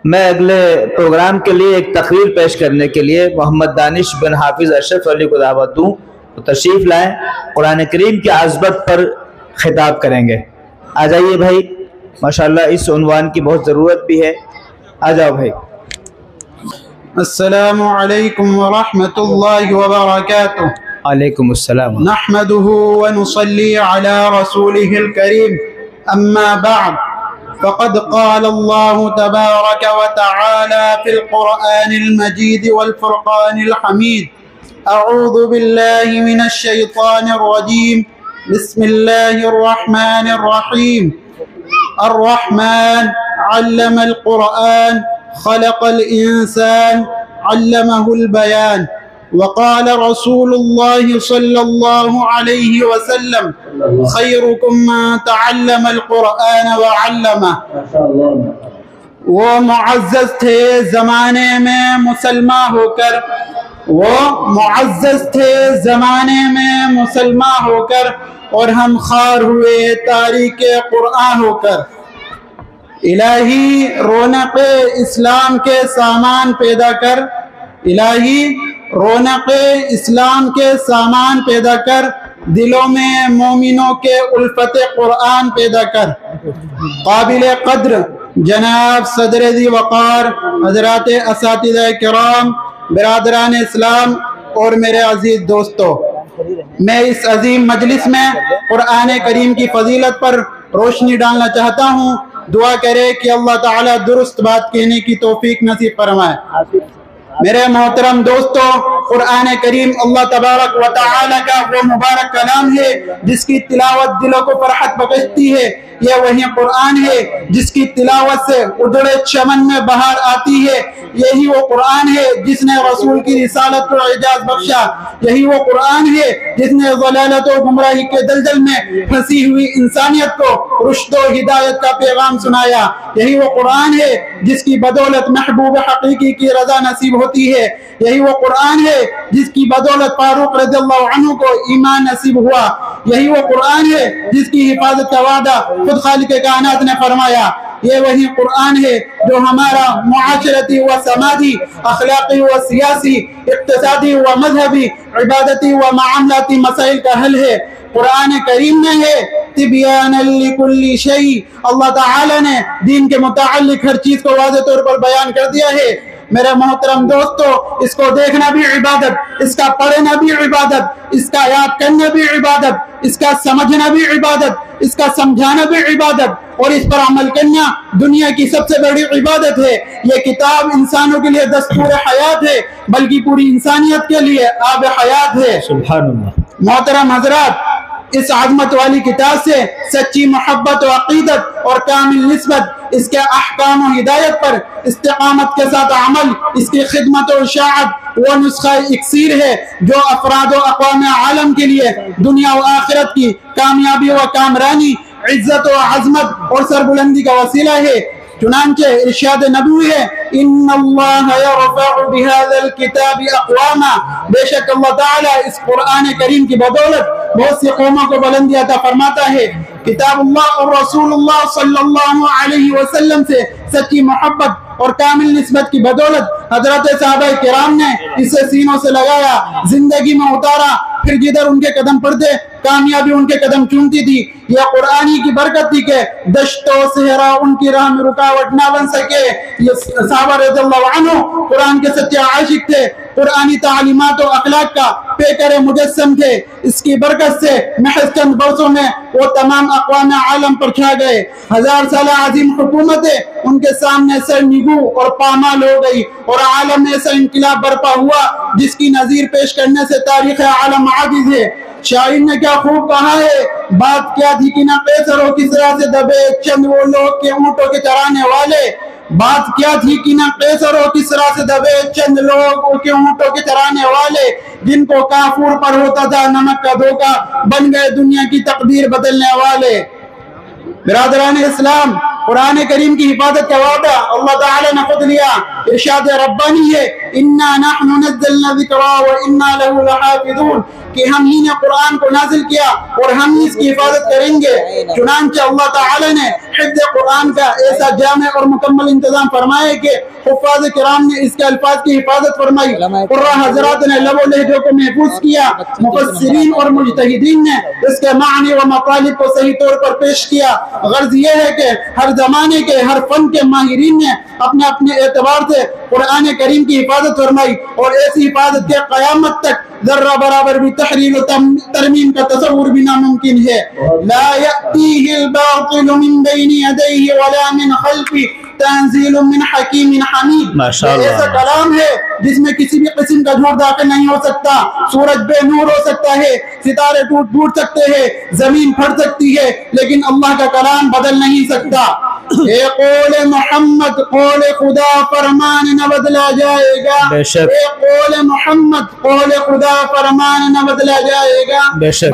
میں اگلے پروگرام کے لیے ایک تقریر پیش کرنے کے لیے محمد دانش بن حافظ اشرف علی کو دعوت دوں تو تشریف لائیں، قرآن کریم کی عظمت پر خطاب کریں گے۔ آ جائیے بھائی، ماشاءاللہ اس عنوان کی بہت ضرورت بھی ہے، آ جاؤ بھائی۔ السلام علیکم ورحمۃ اللہ وبرکاتہ۔ علیکم السلام۔ نحمده ونصلي على رسوله الكريم، اما بعد فقد قال الله تبارك وتعالى في القرآن المجيد والفرقان الحميد، اعوذ بالله من الشيطان الرجيم، بسم الله الرحمن الرحيم۔ الرحمن علم القرآن خلق الإنسان علمه البيان، وقال رسول الله صلى الله عليه وسلم خيركم من تعلم القرآن وعلمه۔ وہ معزز تھے زمانے میں مسلمان ہو کر، وہ معزز تھے زمانے میں مسلمان ہو کر، اور ہم خوار ہوئے تاریک قرآن ہو کر۔ الہی رونق اسلام کے سامان پیدا کر، الہی رونق اسلام کے سامان پیدا کر، دلوں میں مومنوں کے الفت قرآن پیدا کر۔ قابل قدر جناب صدر ذی وقار، حضرات اساتذہ کرام، برادران اسلام اور میرے عزیز دوستو، میں اس عظیم مجلس میں قرآن کریم کی فضیلت پر روشنی ڈالنا چاہتا ہوں۔ دعا کرے کہ اللہ تعالیٰ درست بات کہنے کی توفیق نصیب فرمائے۔ میرے محترم دوستو، قرآن کریم اللہ تبارک و تعالیٰ کا وہ مبارک کلام ہے جس کی تلاوت دلوں کو فرحت بخشتی ہے۔ یہ وہی قرآن ہے جس کی تلاوت سے اجڑے چمن میں بہار آتی ہے۔ یہی وہ قرآن ہے جس نے رسول کی رسالت کو اعجاز بخشا۔ یہی وہ قرآن ہے جس نے ضلالت و گمراہی کے دلدل میں پھنسی ہوئی انسانیت کو رشد و ہدایت کا پیغام سنایا۔ یہی وہ قرآن ہے جس کی بدولت محبوب حقیقی کی رضا نصیب ہوتی ہے۔ یہی وہ قرآن ہے جس کی بدولت فاروق رضی اللہ عنہ کو ایمان نصیب ہوا۔ یہی وہ قرآن ہے جس کی حفاظت کا وعدہ خود خالق کائنات نے فرمایا۔ یہ وہی قرآن ہے جو ہمارا معاشرتی و سماجی، اخلاقی و سیاسی، اقتصادی و مذہبی، عبادتی و معاملاتی مسائل کا حل ہے۔ قرآن کریم میں ہے تبیانا لکل شیء، اللہ تعالی نے دین کے متعلق ہر چیز کو واضح طور پر بیان کر دیا ہے۔ میرے محترم دوستو، اس کو دیکھنا بھی عبادت، اس کا پڑھنا بھی عبادت، اس کا یاد کرنا بھی عبادت، اس کا سمجھنا بھی عبادت، اس کا سمجھانا بھی عبادت، اور اس پر عمل کرنا دنیا کی سب سے بڑی عبادت ہے۔ یہ کتاب انسانوں کے لیے دستور حیات ہے، بلکہ پوری انسانیت کے لیے آب حیات ہے۔ سبحان اللہ۔ محترم حضرات، اس عظمت والی کتاب سے سچی محبت و عقیدت اور کامل نسبت، اس کے احکام و ہدایت پر استقامت کے ساتھ عمل، اس کی خدمت و اشاعت وہ نسخہ اکسیر ہے جو افراد و اقوام عالم کے لیے دنیا و آخرت کی کامیابی و کامرانی، عزت و عظمت اور سربلندی کا وسیلہ ہے۔ چنانچہ ارشاد نبوی ہے، ان اللہ یرفع بہذا الکتاب اقواما، بے شک اللہ تعالیٰ اس قرآن کریم کی بدولت بہت سی قوموں کو بلندی عطا فرماتا ہے۔ کتاب اللہ اور رسول اللہ صلی اللہ علیہ وسلم سے سچی محبت اور کامل نسبت کی بدولت حضرت صحابہ کرام نے اسے سینوں سے لگایا، زندگی میں اتارا، پھر جدھر ان کے قدم پڑتے کامیابی ان کے قدم چومتی تھی۔ یہ قرآنی کی برکت تھی کہ دشت و صحرا ان کی راہ میں رکاوٹ نہ بن سکے۔ یہ صحابہ رضی اللہ عنہ قرآن کے سچے عاشق تھے، قرآنی تعلیمات و اخلاق کا پیکر مجسم تھے۔ اس کی برکت سے محض چند برسوں میں وہ تمام اقوام عالم پر چھا گئے۔ 1000 سالہ عظیم حکومتیں ان کے سامنے سر نگو اور پامال ہو گئی، اور عالم میں ایسا انقلاب برپا ہوا جس کی نظیر پیش کرنے سے تاریخ عالم عاجز ہے۔ شاعر نے کیا خوب کہا ہے، بات کیا تھی کہ نہ قیصر و کسریٰ سے دبے چند وہ لوگ کے اونٹوں کے چرانے والے۔ بات کیا تھی کہ نہ قیصر و کسریٰ سے دبے چند لوگ کے اونٹوں کے چرانے والے، جن کو کافور پر ہوتا تھا نمک کا دھوکہ، بن گئے دنیا کی تقدیر بدلنے والے۔ برادران اسلام، قرآن کریم کی حفاظت کا وعدہ اللہ تعالی نے خود لیا. ارشاد ربانی ہے انا نحن نزلنا الذکر وانا له لحافظون کہ ہم ہی نے قرآن کو نازل کیا اور ہم ہی اس کی حفاظت کریں گے. چنانچہ اللہ تعالی نے حفظ قرآن کا ایسا جامع اور مکمل انتظام فرمایا کہ حفاظ کرام نے اس کے الفاظ کی حفاظت فرمائی. قرآن حضرات نے لب و لہجوں کو محفوظ کیا. مفسرین اور مجتہدین نے اس کے معنی و مطالب کو صحیح طور پر پیش کیا. غرض یہ ہے کہ ہر زمانے کے ہر فن کے ماہرین نے اپنے اپنے اعتبار سے قرآن کریم کی حفاظت فرمائی اور ایسی حفاظت کے قیامت تک ذرہ برابر بھی تحریل و ترمیم کا تصور بھی ناممکن ہے. لا یأتیہ الباطل من بین یدیہ ولا من خلفہ تنزیل من حکیم حمید. ایسا کلام ہے جس میں کسی بھی قسم کا جھوٹ داخل نہیں ہو سکتا. سورج بے نور ہو سکتا ہے, ستارے ٹوٹ سکتے ہیں, زمین پھٹ سکتی ہے, لیکن اللہ کا کلام بدل نہیں سکتا. اے قول محمد, قول خدا فرمان نہ بدلا جائے گا. اے قول محمد, قول خدا فرمان نہ بدلا جائے گا.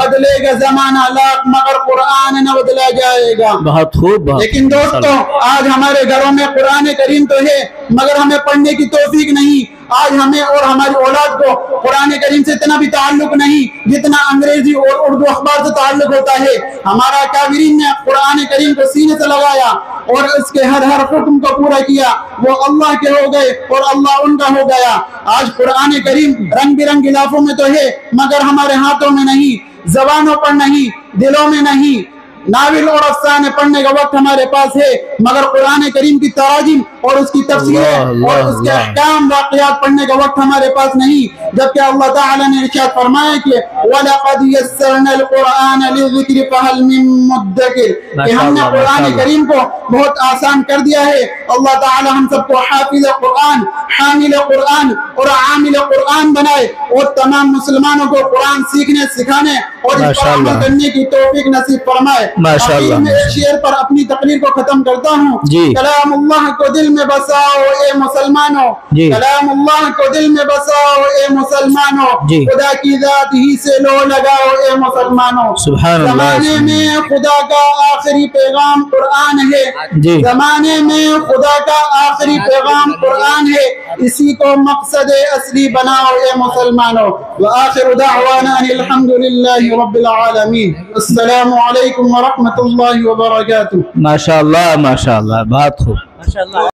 بدلے گا زمانہ لاکھ مگر قرآن نہ بدلا جائے گا. بہت خوب. لیکن دوستو آج ہمارے گھروں میں قرآن کریم تو ہے مگر ہمیں پڑھنے کی توفیق نہیں. آج ہمیں اور ہماری اولاد کو قرآن کریم سے اتنا بھی تعلق نہیں جتنا انگریزی اور اردو اخبار سے تعلق ہوتا ہے. ہمارا کافرین نے قرآن کریم کو سینے سے لگایا اور اس کے ہر حکم کو پورا کیا. وہ اللہ کے ہو گئے اور اللہ ان کا ہو گیا. آج قرآن کریم رنگ برنگ غلافوں میں تو ہے مگر ہمارے ہاتھوں میں نہیں, زبانوں پر نہیں, دلوں میں نہیں. ناول اور افسانے پڑھنے کا وقت ہمارے پاس ہے مگر قرآن کریم کی تراجم اور اس کی تفسیریں اور اس کے احکام واقعات پڑھنے کا وقت ہمارے پاس نہیں. جبکہ اللہ تعالی نے ارشاد فرمایا کہ وَلَقَدْ يَسَّرْنَا الْقُرْآنَ لِلذِّكْرِ فَهَلْ مِن مُدَّكِرٍ کہ ہم نے قرآن کریم کو بہت آسان کر دیا ہے. اللہ تعالی ہم سب کو حافظ قرآن, حامل قرآن اور عامل قرآن بنائے اور تمام مسلمانوں کو قرآن سیکھنے, سکھانے اور اس پر عمل کرنے کی توفیق نصیب فرمائے. ماشاءاللہ. میں ایک شعر پر اپنی تقریر کو ختم کرتا ہوں. کلام اللہ کو دل میں بساؤ اے مسلمانوں, کلام اللہ کو دل میں بساؤ اے مسلمانوں, خدا کی ذات ہی سے لو لگاؤ اے مسلمانوں. زمانے میں خدا کا آخری پیغام قرآن ہے, زمانے میں خدا کا آخری پیغام قرآن ہے, اسی کو مقصد اصلی بناؤ اے مسلمانوں. وآخر دعوانا الحمدللہ رب العالمین. السلام علیکم ورحمۃ اللہ وبرکاتہ. ماشاءاللہ ماشاءاللہ, بہت خوب.